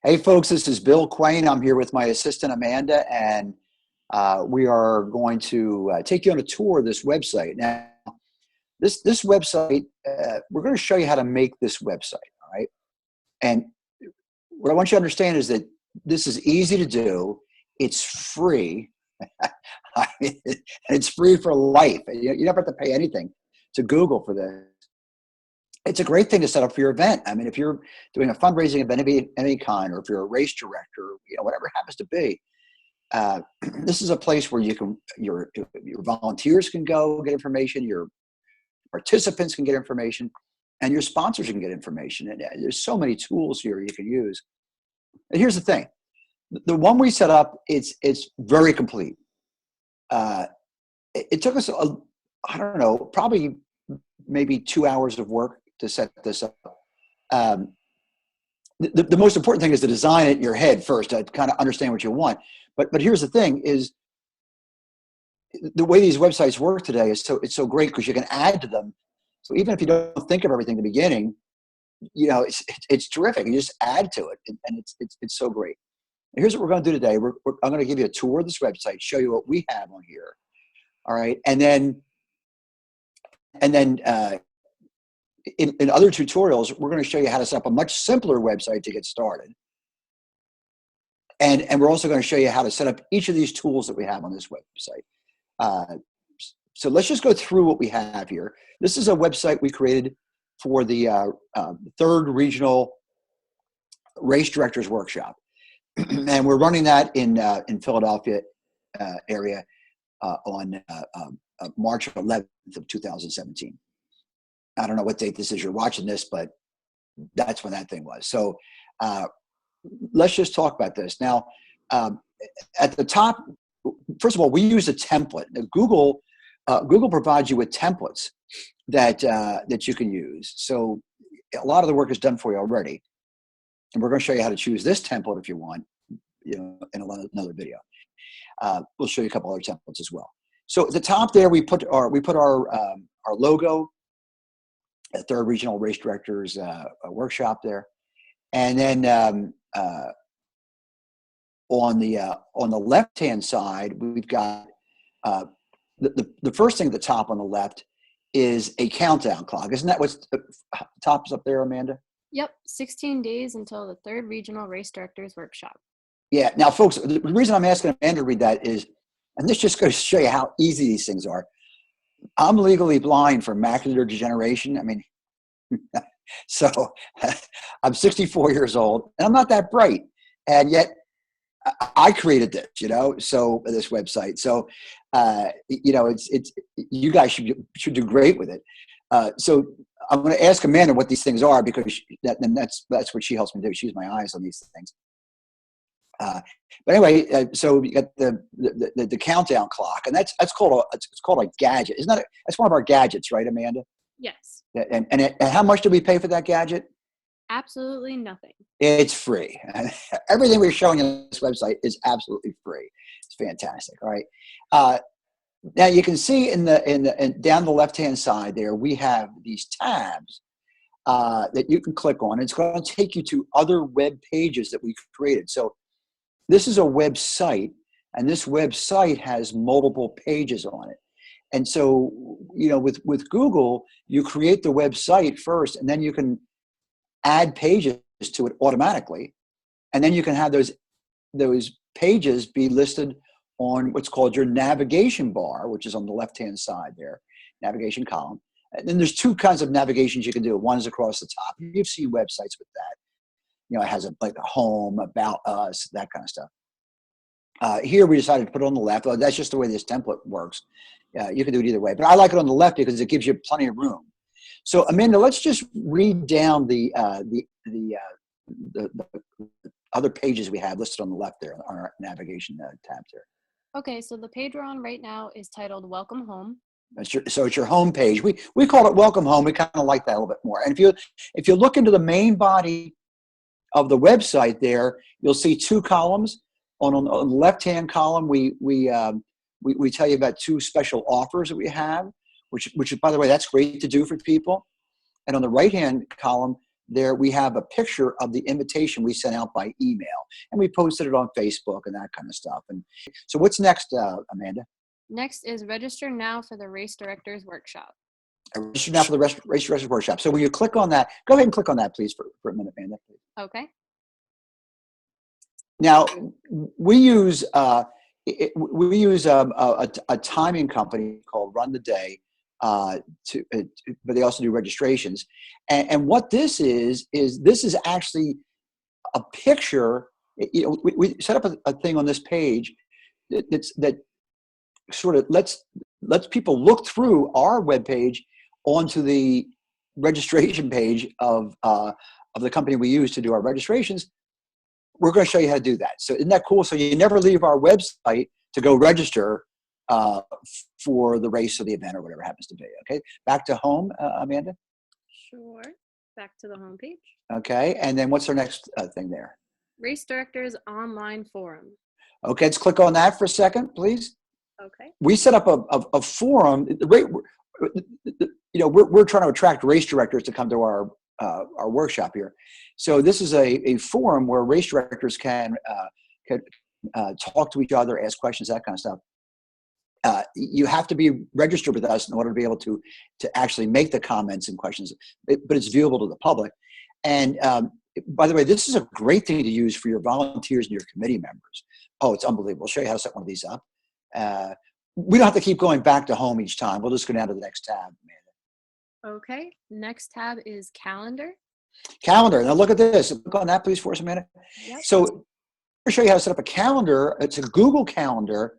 Hey folks, this is Bill Quain. I'm here with my assistant Amanda, and we are going to take you on a tour of this website. Now, this website, we're going to show you how to make this website, all right? And what I want you to understand is that this is easy to do. It's free. It's free for life. You never have to pay anything to Google for this. It's a great thing to set up for your event. I mean, if you're doing a fundraising event of any kind, or if you're a race director, whatever it happens to be, this is a place where your volunteers can go get information, your participants can get information, and your sponsors can get information. And there's so many tools here you can use. And here's the thing: the one we set up, it's very complete. It took us, I don't know, probably maybe 2 hours of work to set this up. The most important thing is to design it in your head first, to kind of understand what you want. But here's the thing: is the way these websites work today is it's so great because you can add to them. So even if you don't think of everything in the beginning, it's terrific. You just add to it, and it's so great. And here's what we're going to do today. I'm going to give you a tour of this website, show you what we have on here. All right, and then in other tutorials, we're going to show you how to set up a much simpler website to get started. And we're also going to show you how to set up each of these tools that we have on this website. So let's just go through what we have here. This is a website we created for the third regional race directors workshop. And we're running that in Philadelphia area on March 11th of 2017. I don't know what date this is you're watching this, but that's when that thing was. So let's just talk about this. Now, at the top, first of all, we use a template. Now, Google provides you with templates that you can use. So a lot of the work is done for you already. And we're going to show you how to choose this template if you want, in another video. We'll show you a couple other templates as well. So at the top there, we put our logo, the third regional race directors workshop there, and then on the left-hand side, we've got the first thing at the top on the left is a countdown clock. Isn't that what's top is up there, Amanda? Yep, 16 days until the third regional race directors workshop. Yeah. Now, folks, the reason I'm asking Amanda to read that is, and this just goes to show you how easy these things are. I'm legally blind from macular degeneration. I mean, so I'm 64 years old, and I'm not that bright, and yet I created this, so this website. So, it's you guys should do great with it. So I'm going to ask Amanda what these things are, because that's what she helps me do. She's my eyes on these things. But anyway, so you got the countdown clock, and it's called a gadget. Isn't that that's one of our gadgets, right, Amanda? Yes. And how much do we pay for that gadget? Absolutely nothing. It's free. Everything we're showing you on this website is absolutely free. It's fantastic. All right. Now you can see in down the left-hand side there, we have these tabs that you can click on. It's going to take you to other web pages that we created. So this is a website, and this website has multiple pages on it. And so, with Google, you create the website first, and then you can add pages to it automatically. And then you can have those pages be listed on what's called your navigation bar, which is on the left-hand side there, navigation column. And then there's two kinds of navigations you can do. One is across the top. You've seen websites with that. It has a home, about us, that kind of stuff. Here we decided to put it on the left. Oh, that's just the way this template works. You can do it either way, but I like it on the left because it gives you plenty of room. So Amanda, let's just read down the other pages we have listed on the left there on our navigation tab there. Okay, so the page we're on right now is titled Welcome Home. So it's your home page. We call it Welcome Home. We kind of like that a little bit more. And if you look into the main body of the website there, you'll see two columns. On the left-hand column, we tell you about two special offers that we have, which by the way, that's great to do for people. And on the right-hand column, there we have a picture of the invitation we sent out by email, and we posted it on Facebook and that kind of stuff. And so what's next, Amanda? Next is register now for the Race Directors Workshop. Register now for the Race Directors Workshop. So when you click on that, go ahead and click on that, please, for a minute, Amanda. Please. Okay. Now we use a timing company called Run the Day, but they also do registrations. And what this is this is actually a picture. We set up a thing on this page that sort of lets people look through our webpage onto the registration page of the company we use to do our registrations. We're going to show you how to do that. So isn't that cool? So you never leave our website to go register for the race or the event or whatever it happens to be. Okay, back to home, Amanda. Sure. Back to the home page. Okay, and then what's our next thing there? Race Directors Online Forum. Okay, let's click on that for a second, please. Okay. We set up a forum. We're trying to attract race directors to come to our workshop here. So this is a forum where race directors can talk to each other, ask questions, that kind of stuff. You have to be registered with us in order to be able to actually make the comments and questions, but it's viewable to the public. And by the way, this is a great thing to use for your volunteers and your committee members. Oh, it's unbelievable. I'll show you how to set one of these up. We don't have to keep going back to home each time. We'll just go down to the next tab, Amanda. Okay. Next tab is Calendar. Calendar. Now look at this. Click on that, please, for us a minute. Yep. So I'll show you how to set up a calendar. It's a Google Calendar.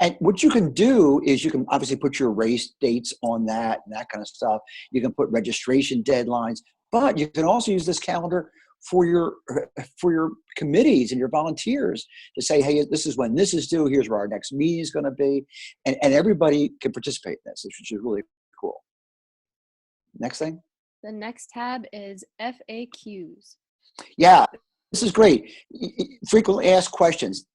And what you can do is you can obviously put your race dates on that and that kind of stuff. You can put registration deadlines, but you can also use this calendar for your committees and your volunteers to say, hey, this is when this is due. Here's where our next meeting is going to be. And everybody can participate in this, which is really cool. Next thing. The next tab is FAQs. Yeah, this is great. Frequently asked questions.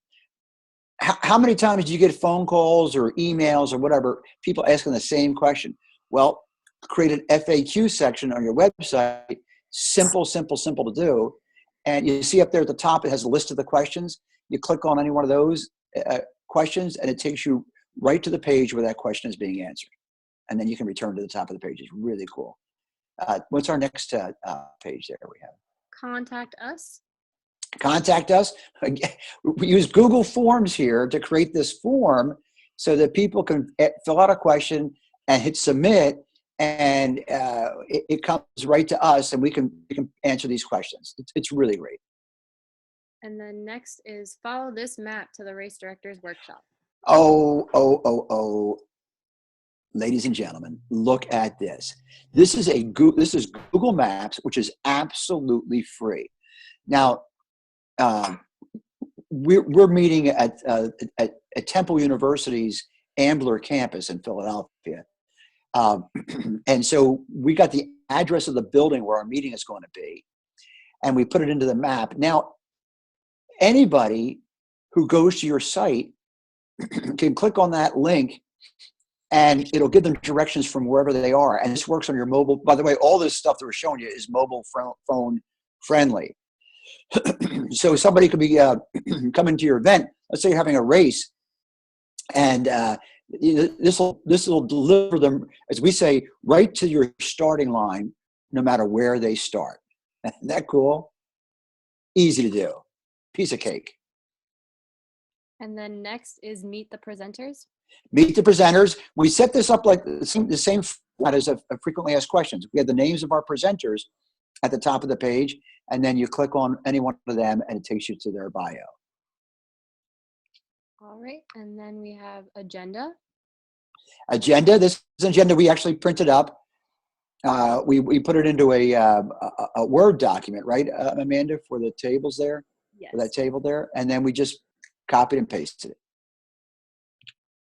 How many times do you get phone calls or emails or whatever, people asking the same question? Well, create an FAQ section on your website. Simple to do. And you see up there at the top, it has a list of the questions. You click on any one of those questions and it takes you right to the page where that question is being answered. And then you can return to the top of the page. It's really cool. What's our next page there we have? Contact us. Contact us. We use Google Forms here to create this form so that people can fill out a question and hit submit, and it comes right to us, and we can answer these questions. It's really great. And then next is follow this map to the Race Directors Workshop. Oh. Ladies and gentlemen, look at this. This is Google Maps, which is absolutely free. Now, we're meeting at Temple University's Ambler campus in Philadelphia. And so we got the address of the building where our meeting is going to be, and we put it into the map. Now, anybody who goes to your site can click on that link, and it'll give them directions from wherever they are. And this works on your mobile. By the way, all this stuff that we're showing you is mobile phone friendly. So somebody could be coming to your event. Let's say you're having a race, and this will deliver them, as we say, right to your starting line, no matter where they start. Isn't that cool? Easy to do. Piece of cake. And then next is meet the presenters. Meet the presenters. We set this up like the same format as a frequently asked questions. We have the names of our presenters at the top of the page, and then you click on any one of them and it takes you to their bio. All right, and then we have agenda. Agenda. This is an agenda we actually printed up. We put it into a Word document, right, Amanda, for the tables there? Yes. For that table there, and then we just copied and pasted it.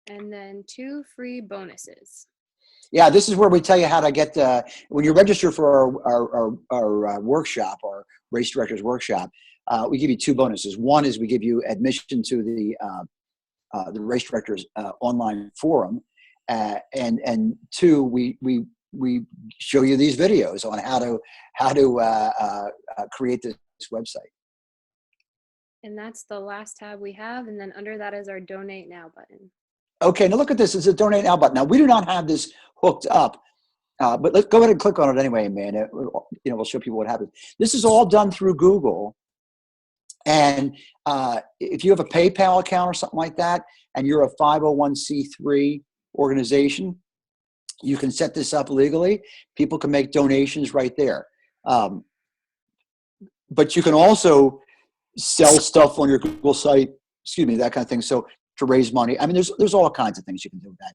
And then 2 free bonuses. Yeah, this is where we tell you how to get, when you register for our workshop, our race directors workshop, we give you 2 bonuses. One is we give you admission to the race directors online forum. And 2, we we show you these videos on how to create this website. And that's the last tab we have. And then under that is our Donate Now button. Okay, now look at this. It's a Donate Now button. Now, we do not have this hooked up, but let's go ahead and click on it anyway, man. We'll show people what happens. This is all done through Google. And if you have a PayPal account or something like that, and you're a 501c3 organization, you can set this up legally. People can make donations right there. But you can also sell stuff on your Google site, that kind of thing. So to raise money, I mean, there's all kinds of things you can do with that.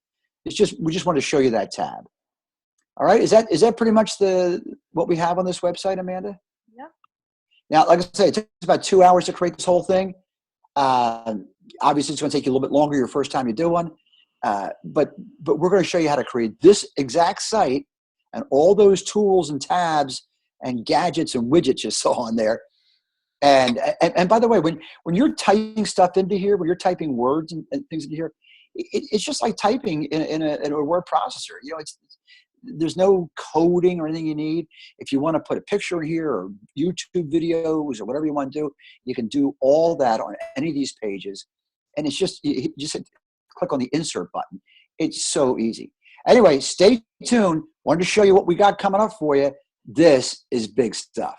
We just want to show you that tab. All right, is that pretty much what we have on this website, Amanda? Yeah. Now, like I say, it takes about 2 hours to create this whole thing. Obviously, it's going to take you a little bit longer your first time you do one. But we're going to show you how to create this exact site and all those tools and tabs and gadgets and widgets you saw on there. And by the way, when you're typing stuff into here, when you're typing words and things into here, it's just like typing in a word processor. There's no coding or anything you need. If you want to put a picture here or YouTube videos or whatever you want to do, you can do all that on any of these pages. And it's just, you just click on the insert button. It's so easy. Anyway, stay tuned. Wanted to show you what we got coming up for you. This is big stuff.